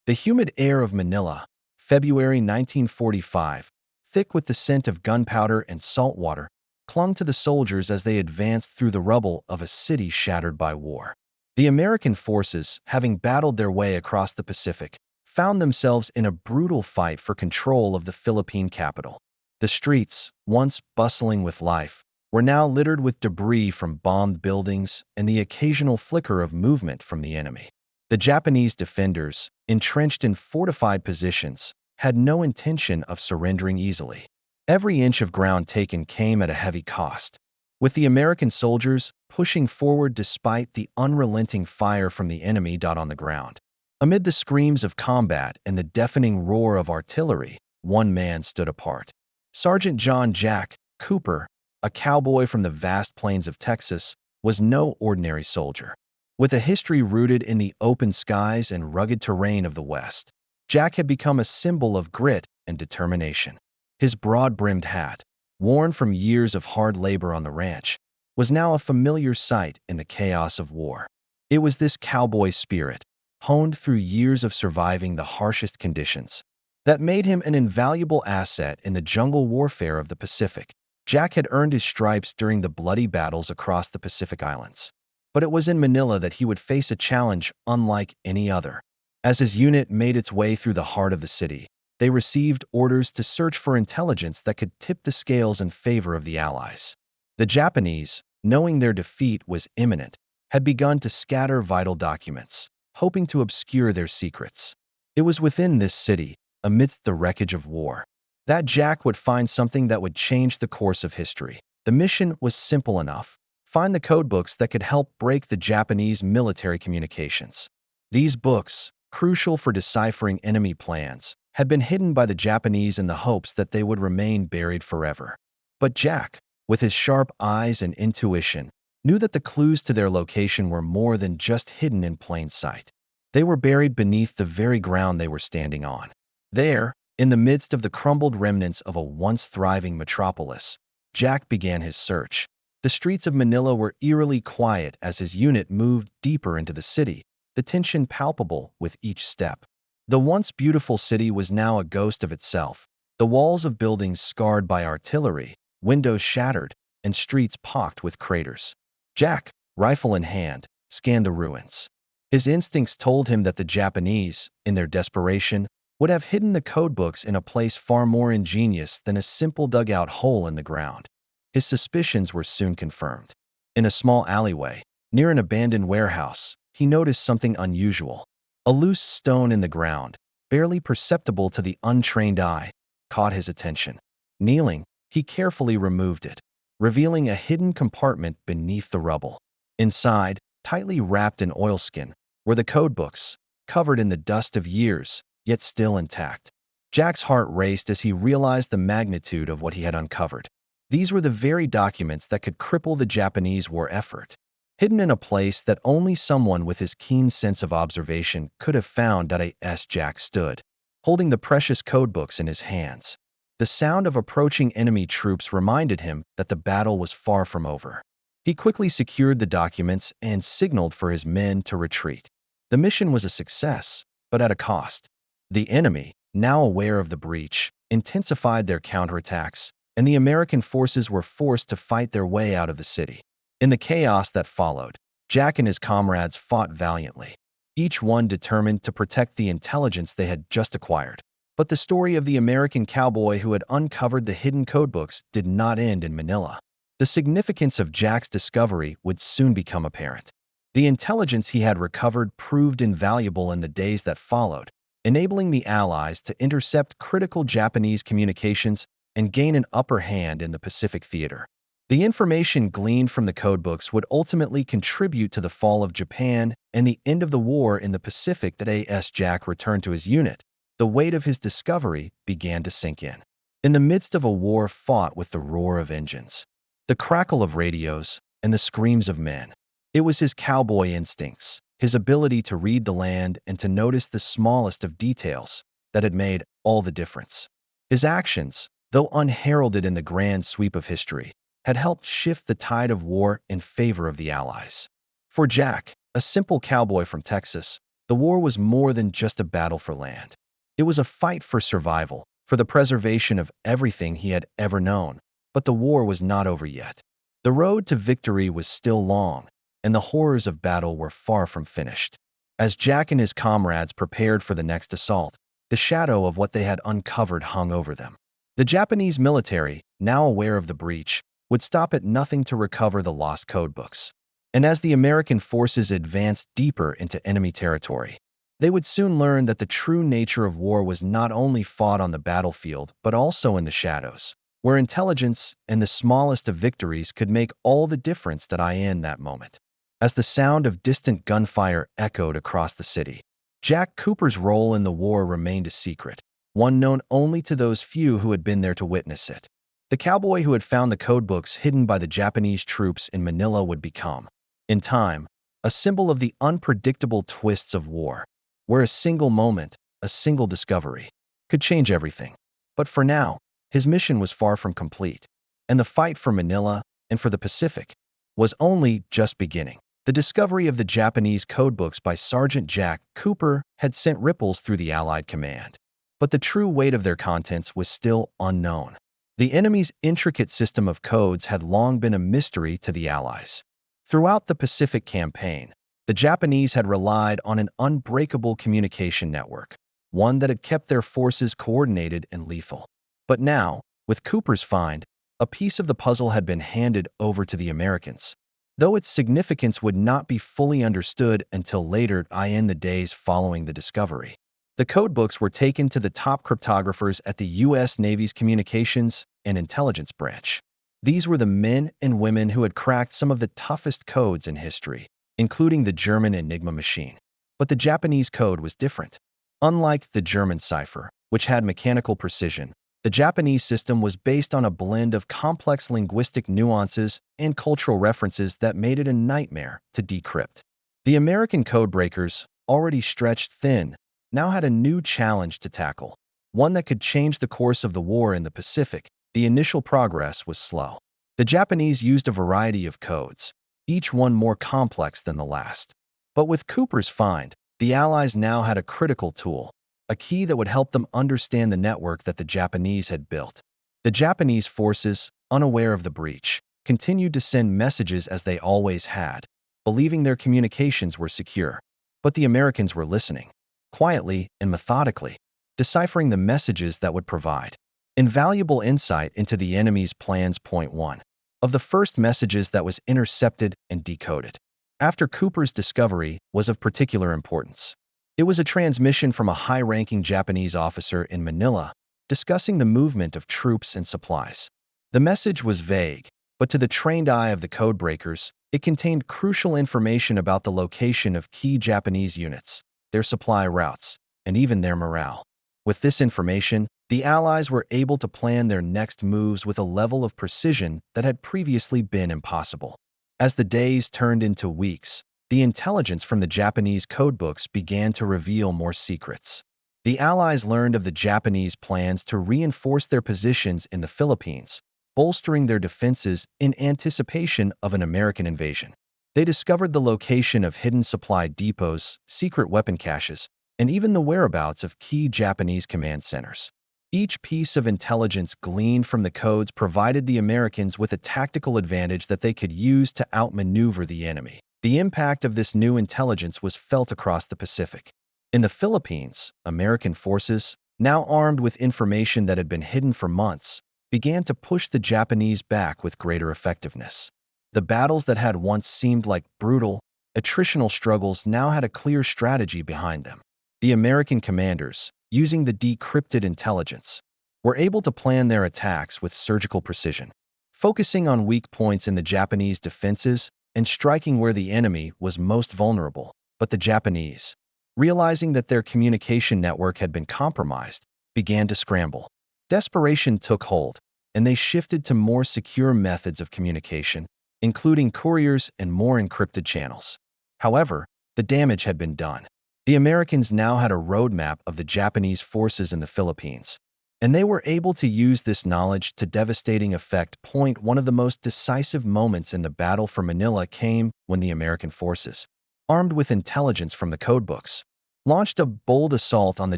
The humid air of Manila, February 1945, thick with the scent of gunpowder and salt water, clung to the soldiers as they advanced through the rubble of a city shattered by war. The American forces, having battled their way across the Pacific, found themselves in a brutal fight for control of the Philippine capital. The streets, once bustling with life, were now littered with debris from bombed buildings and the occasional flicker of movement from the enemy. The Japanese defenders, entrenched in fortified positions, had no intention of surrendering easily. Every inch of ground taken came at a heavy cost, with the American soldiers pushing forward despite the unrelenting fire from the enemy. On the ground, amid the screams of combat and the deafening roar of artillery, one man stood apart. Sergeant John Jack Cooper, a cowboy from the vast plains of Texas, was no ordinary soldier. With a history rooted in the open skies and rugged terrain of the West, Jack had become a symbol of grit and determination. His broad-brimmed hat, worn from years of hard labor on the ranch, was now a familiar sight in the chaos of war. It was this cowboy spirit, honed through years of surviving the harshest conditions, that made him an invaluable asset in the jungle warfare of the Pacific. Jack had earned his stripes during the bloody battles across the Pacific Islands, but it was in Manila that he would face a challenge unlike any other. As his unit made its way through the heart of the city, they received orders to search for intelligence that could tip the scales in favor of the Allies. The Japanese, knowing their defeat was imminent, had begun to scatter vital documents, hoping to obscure their secrets. It was within this city, amidst the wreckage of war, that Jack would find something that would change the course of history. The mission was simple enough: find the codebooks that could help break the Japanese military communications. These books, crucial for deciphering enemy plans, had been hidden by the Japanese in the hopes that they would remain buried forever. But Jack, with his sharp eyes and intuition, knew that the clues to their location were more than just hidden in plain sight. They were buried beneath the very ground they were standing on. There, in the midst of the crumbled remnants of a once thriving metropolis, Jack began his search. The streets of Manila were eerily quiet as his unit moved deeper into the city, the tension palpable with each step. The once beautiful city was now a ghost of itself, the walls of buildings scarred by artillery, windows shattered, and streets pocked with craters. Jack, rifle in hand, scanned the ruins. His instincts told him that the Japanese, in their desperation, would have hidden the codebooks in a place far more ingenious than a simple dugout hole in the ground. His suspicions were soon confirmed. In a small alleyway, near an abandoned warehouse, he noticed something unusual. A loose stone in the ground, barely perceptible to the untrained eye, caught his attention. Kneeling, he carefully removed it, revealing a hidden compartment beneath the rubble. Inside, tightly wrapped in oilskin, were the codebooks, covered in the dust of years, yet still intact. Jack's heart raced as he realized the magnitude of what he had uncovered. These were the very documents that could cripple the Japanese war effort. Hidden in a place that only someone with his keen sense of observation could have found. As Jack stood, holding the precious codebooks in his hands, the sound of approaching enemy troops reminded him that the battle was far from over. He quickly secured the documents and signaled for his men to retreat. The mission was a success, but at a cost. The enemy, now aware of the breach, intensified their counterattacks, and the American forces were forced to fight their way out of the city. In the chaos that followed, Jack and his comrades fought valiantly, each one determined to protect the intelligence they had just acquired. But the story of the American cowboy who had uncovered the hidden codebooks did not end in Manila. The significance of Jack's discovery would soon become apparent. The intelligence he had recovered proved invaluable in the days that followed, enabling the Allies to intercept critical Japanese communications and gain an upper hand in the Pacific theater. The information gleaned from the codebooks would ultimately contribute to the fall of Japan and the end of the war in the Pacific. As Jack returned to his unit, the weight of his discovery began to sink in. In the midst of a war fought with the roar of engines, the crackle of radios, and the screams of men, it was his cowboy instincts, his ability to read the land and to notice the smallest of details, that had made all the difference. His actions, though unheralded in the grand sweep of history, had helped shift the tide of war in favor of the Allies. For Jack, a simple cowboy from Texas, The war was more than just a battle for land. It was a fight for survival, for the preservation of everything he had ever known. But the war was not over yet. The road to victory was still long, and the horrors of battle were far from finished. As Jack and his comrades prepared for the next assault, the shadow of what they had uncovered hung over them. The Japanese military, now aware of the breach, would stop at nothing to recover the lost codebooks. And as the American forces advanced deeper into enemy territory, they would soon learn that the true nature of war was not only fought on the battlefield, but also in the shadows, where intelligence and the smallest of victories could make all the difference in that moment. As the sound of distant gunfire echoed across the city, Jack Cooper's role in the war remained a secret, one known only to those few who had been there to witness it. The cowboy who had found the codebooks hidden by the Japanese troops in Manila would become, in time, a symbol of the unpredictable twists of war, where a single moment, a single discovery, could change everything. But for now, his mission was far from complete, and the fight for Manila and for the Pacific was only just beginning. The discovery of the Japanese codebooks by Sergeant Jack Cooper had sent ripples through the Allied command, but the true weight of their contents was still unknown. The enemy's intricate system of codes had long been a mystery to the Allies. Throughout the Pacific campaign, the Japanese had relied on an unbreakable communication network, one that had kept their forces coordinated and lethal. But now, with Cooper's find, a piece of the puzzle had been handed over to the Americans, though its significance would not be fully understood until later in the days following the discovery. The codebooks were taken to the top cryptographers at the U.S. Navy's Communications and Intelligence Branch. These were the men and women who had cracked some of the toughest codes in history, including the German Enigma machine. But the Japanese code was different. Unlike the German cipher, which had mechanical precision, the Japanese system was based on a blend of complex linguistic nuances and cultural references that made it a nightmare to decrypt. The American codebreakers, already stretched thin, now had a new challenge to tackle, one that could change the course of the war in the Pacific. The initial progress was slow. The Japanese used a variety of codes, each one more complex than the last. But with Cooper's find, the Allies now had a critical tool, a key that would help them understand the network that the Japanese had built. The Japanese forces, unaware of the breach, continued to send messages as they always had, believing their communications were secure. But the Americans were listening, quietly and methodically, deciphering the messages that would provide invaluable insight into the enemy's plans. Point 1. Of the first messages that was intercepted and decoded after Cooper's discovery was of particular importance. It was a transmission from a high-ranking Japanese officer in Manila discussing the movement of troops and supplies. The message was vague, but to the trained eye of the codebreakers, it contained crucial information about the location of key Japanese units, their supply routes, and even their morale. With this information, the Allies were able to plan their next moves with a level of precision that had previously been impossible. As the days turned into weeks, the intelligence from the Japanese codebooks began to reveal more secrets. The Allies learned of the Japanese plans to reinforce their positions in the Philippines, bolstering their defenses in anticipation of an American invasion. They discovered the location of hidden supply depots, secret weapon caches, and even the whereabouts of key Japanese command centers. Each piece of intelligence gleaned from the codes provided the Americans with a tactical advantage that they could use to outmaneuver the enemy. The impact of this new intelligence was felt across the Pacific. In the Philippines, American forces, now armed with information that had been hidden for months, began to push the Japanese back with greater effectiveness. The battles that had once seemed like brutal, attritional struggles now had a clear strategy behind them. The American commanders, using the decrypted intelligence, were able to plan their attacks with surgical precision, focusing on weak points in the Japanese defenses and striking where the enemy was most vulnerable. But the Japanese, realizing that their communication network had been compromised, began to scramble. Desperation took hold, and they shifted to more secure methods of communication, including couriers and more encrypted channels. However, the damage had been done. The Americans now had a roadmap of the Japanese forces in the Philippines, and they were able to use this knowledge to devastating effect. One of the most decisive moments in the battle for Manila came when the American forces, armed with intelligence from the codebooks, launched a bold assault on the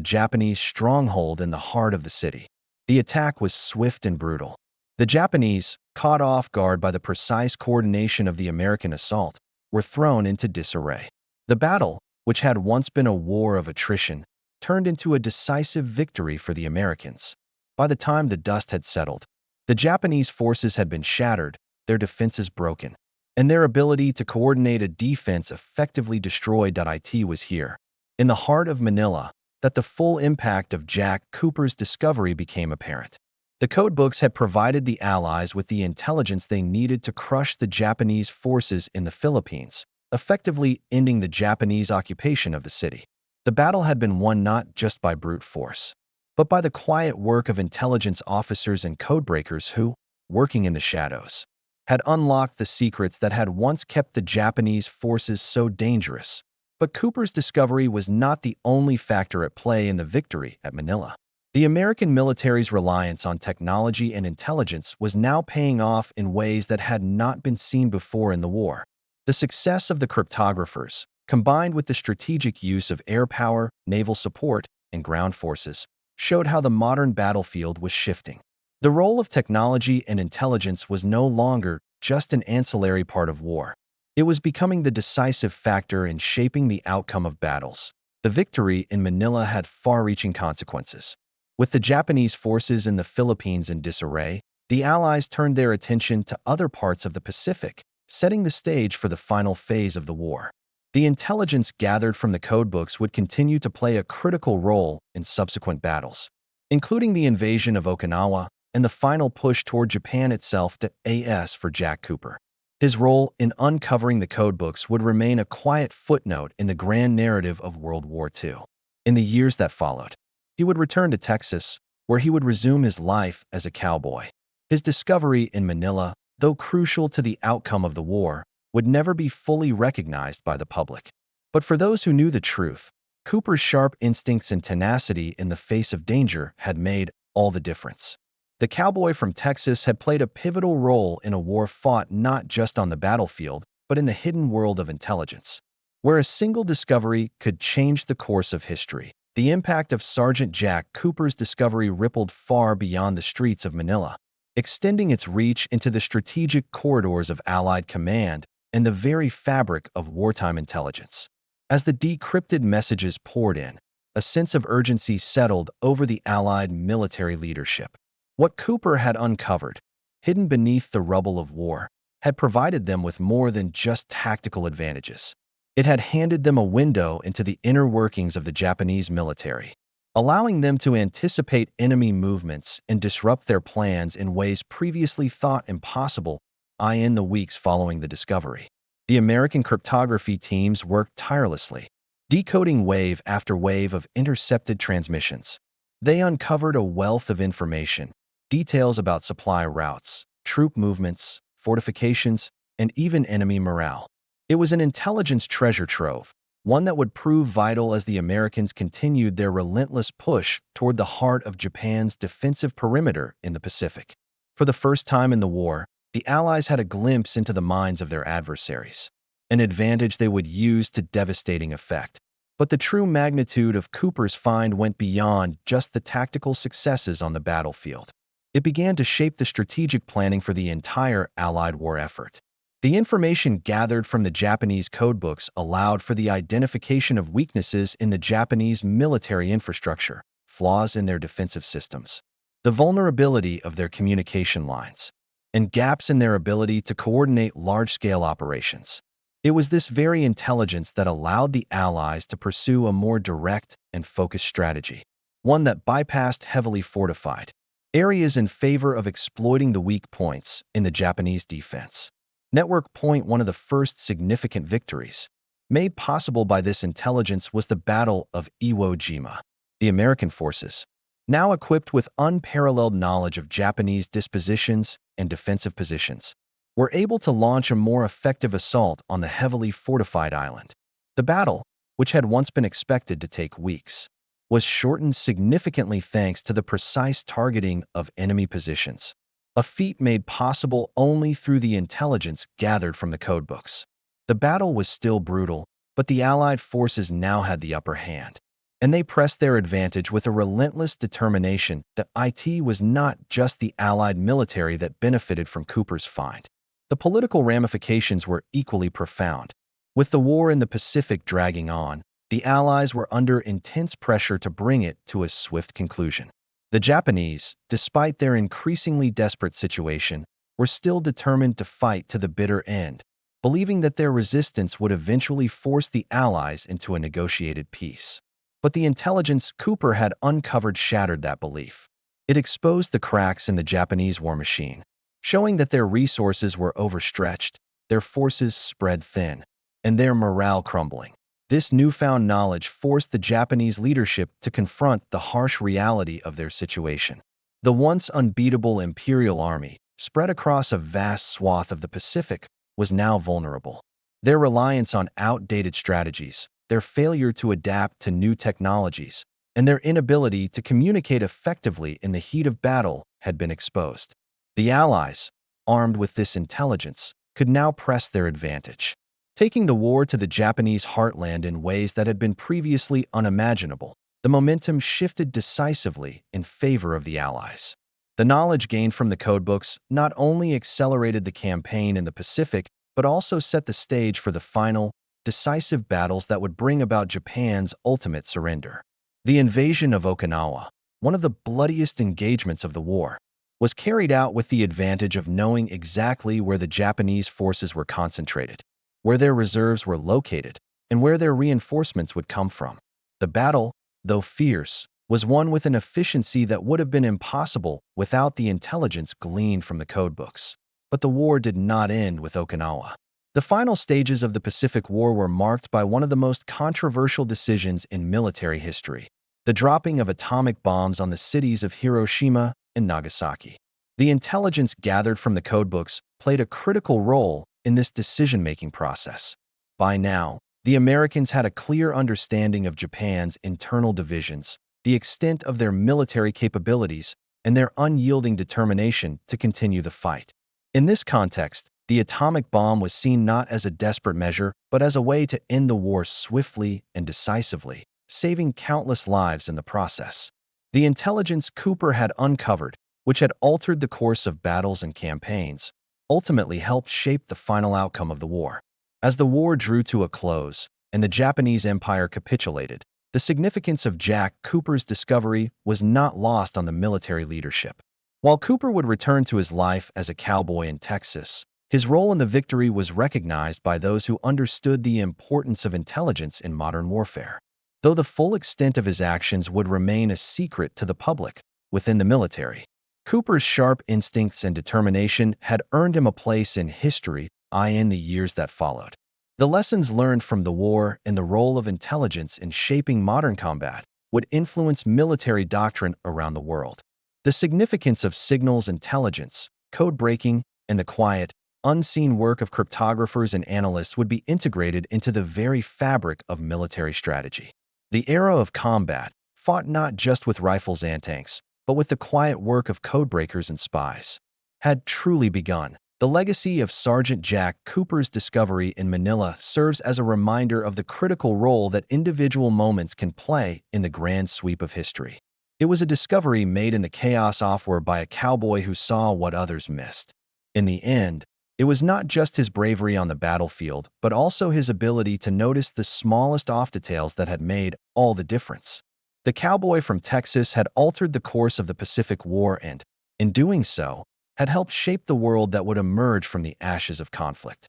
Japanese stronghold in the heart of the city. The attack was swift and brutal. The Japanese, caught off guard by the precise coordination of the American assault, were thrown into disarray. The battle, which had once been a war of attrition, turned into a decisive victory for the Americans. By the time the dust had settled, the Japanese forces had been shattered, their defenses broken, and their ability to coordinate a defense effectively destroyed. It was here, in the heart of Manila, that the full impact of Jack Cooper's discovery became apparent. The codebooks had provided the Allies with the intelligence they needed to crush the Japanese forces in the Philippines, effectively ending the Japanese occupation of the city. The battle had been won not just by brute force, but by the quiet work of intelligence officers and codebreakers who, working in the shadows, had unlocked the secrets that had once kept the Japanese forces so dangerous. But Cooper's discovery was not the only factor at play in the victory at Manila. The American military's reliance on technology and intelligence was now paying off in ways that had not been seen before in the war. The success of the cryptographers, combined with the strategic use of air power, naval support, and ground forces, showed how the modern battlefield was shifting. The role of technology and intelligence was no longer just an ancillary part of war. It was becoming the decisive factor in shaping the outcome of battles. The victory in Manila had far-reaching consequences. With the Japanese forces in the Philippines in disarray, the Allies turned their attention to other parts of the Pacific, setting the stage for the final phase of the war. The intelligence gathered from the codebooks would continue to play a critical role in subsequent battles, including the invasion of Okinawa and the final push toward Japan itself. As for Jack Cooper, his role in uncovering the codebooks would remain a quiet footnote in the grand narrative of World War II. In the years that followed, he would return to Texas, where he would resume his life as a cowboy. His discovery in Manila, though crucial to the outcome of the war, would never be fully recognized by the public. But for those who knew the truth, Cooper's sharp instincts and tenacity in the face of danger had made all the difference. The cowboy from Texas had played a pivotal role in a war fought not just on the battlefield, but in the hidden world of intelligence, where a single discovery could change the course of history. The impact of Sergeant Jack Cooper's discovery rippled far beyond the streets of Manila, extending its reach into the strategic corridors of Allied command and the very fabric of wartime intelligence. As the decrypted messages poured in, a sense of urgency settled over the Allied military leadership. What Cooper had uncovered, hidden beneath the rubble of war, had provided them with more than just tactical advantages. It had handed them a window into the inner workings of the Japanese military, allowing them to anticipate enemy movements and disrupt their plans in ways previously thought impossible. In the weeks following the discovery, the American cryptography teams worked tirelessly, decoding wave after wave of intercepted transmissions. They uncovered a wealth of information, details about supply routes, troop movements, fortifications, and even enemy morale. It was an intelligence treasure trove, one that would prove vital as the Americans continued their relentless push toward the heart of Japan's defensive perimeter in the Pacific. For the first time in the war, the Allies had a glimpse into the minds of their adversaries, an advantage they would use to devastating effect. But the true magnitude of Cooper's find went beyond just the tactical successes on the battlefield. It began to shape the strategic planning for the entire Allied war effort. The information gathered from the Japanese codebooks allowed for the identification of weaknesses in the Japanese military infrastructure, flaws in their defensive systems, the vulnerability of their communication lines, and gaps in their ability to coordinate large-scale operations. It was this very intelligence that allowed the Allies to pursue a more direct and focused strategy, one that bypassed heavily fortified areas in favor of exploiting the weak points in the Japanese defense. Network Point, one of the first significant victories made possible by this intelligence, was the Battle of Iwo Jima. The American forces, now equipped with unparalleled knowledge of Japanese dispositions and defensive positions, were able to launch a more effective assault on the heavily fortified island. The battle, which had once been expected to take weeks, was shortened significantly thanks to the precise targeting of enemy positions, a feat made possible only through the intelligence gathered from the codebooks. The battle was still brutal, But the Allied forces now had the upper hand, and they pressed their advantage with a relentless determination that it was not just the Allied military that benefited from Cooper's find. The political ramifications were equally profound. With the war in the Pacific dragging on, the Allies were under intense pressure to bring it to a swift conclusion. The Japanese, despite their increasingly desperate situation, were still determined to fight to the bitter end, believing that their resistance would eventually force the Allies into a negotiated peace. But the intelligence Cooper had uncovered shattered that belief. It exposed the cracks in the Japanese war machine, showing that their resources were overstretched, their forces spread thin, and their morale crumbling. This newfound knowledge forced the Japanese leadership to confront the harsh reality of their situation. The once unbeatable Imperial Army, spread across a vast swath of the Pacific, was now vulnerable. Their reliance on outdated strategies, their failure to adapt to new technologies, and their inability to communicate effectively in the heat of battle had been exposed. The Allies, armed with this intelligence, could now press their advantage, taking the war to the Japanese heartland in ways that had been previously unimaginable. The momentum shifted decisively in favor of the Allies. The knowledge gained from the codebooks not only accelerated the campaign in the Pacific, but also set the stage for the final, decisive battles that would bring about Japan's ultimate surrender. The invasion of Okinawa, one of the bloodiest engagements of the war, was carried out with the advantage of knowing exactly where the Japanese forces were concentrated, where their reserves were located, and where their reinforcements would come from. The battle, though fierce, was won with an efficiency that would have been impossible without the intelligence gleaned from the codebooks. But the war did not end with Okinawa. The final stages of the Pacific War were marked by one of the most controversial decisions in military history: the dropping of atomic bombs on the cities of Hiroshima and Nagasaki. The intelligence gathered from the codebooks played a critical role in this decision-making process. By now, the Americans had a clear understanding of Japan's internal divisions, the extent of their military capabilities, and their unyielding determination to continue the fight. In this context, the atomic bomb was seen not as a desperate measure, but as a way to end the war swiftly and decisively, saving countless lives in the process. The intelligence Cooper had uncovered, which had altered the course of battles and campaigns, ultimately helped shape the final outcome of the war. As the war drew to a close and the Japanese Empire capitulated, the significance of Jack Cooper's discovery was not lost on the military leadership. While Cooper would return to his life as a cowboy in Texas, his role in the victory was recognized by those who understood the importance of intelligence in modern warfare. Though the full extent of his actions would remain a secret to the public within the military, Cooper's sharp instincts and determination had earned him a place in history in the years that followed. The lessons learned from the war and the role of intelligence in shaping modern combat would influence military doctrine around the world. The significance of signals intelligence, code breaking, and the quiet, unseen work of cryptographers and analysts would be integrated into the very fabric of military strategy. The era of combat, fought not just with rifles and tanks, but with the quiet work of codebreakers and spies, had truly begun. The legacy of Sergeant Jack Cooper's discovery in Manila serves as a reminder of the critical role that individual moments can play in the grand sweep of history. It was a discovery made in the chaos offward by a cowboy who saw what others missed. In the end, it was not just his bravery on the battlefield, but also his ability to notice the smallest off details that had made all the difference. The cowboy from Texas had altered the course of the Pacific War and, in doing so, had helped shape the world that would emerge from the ashes of conflict.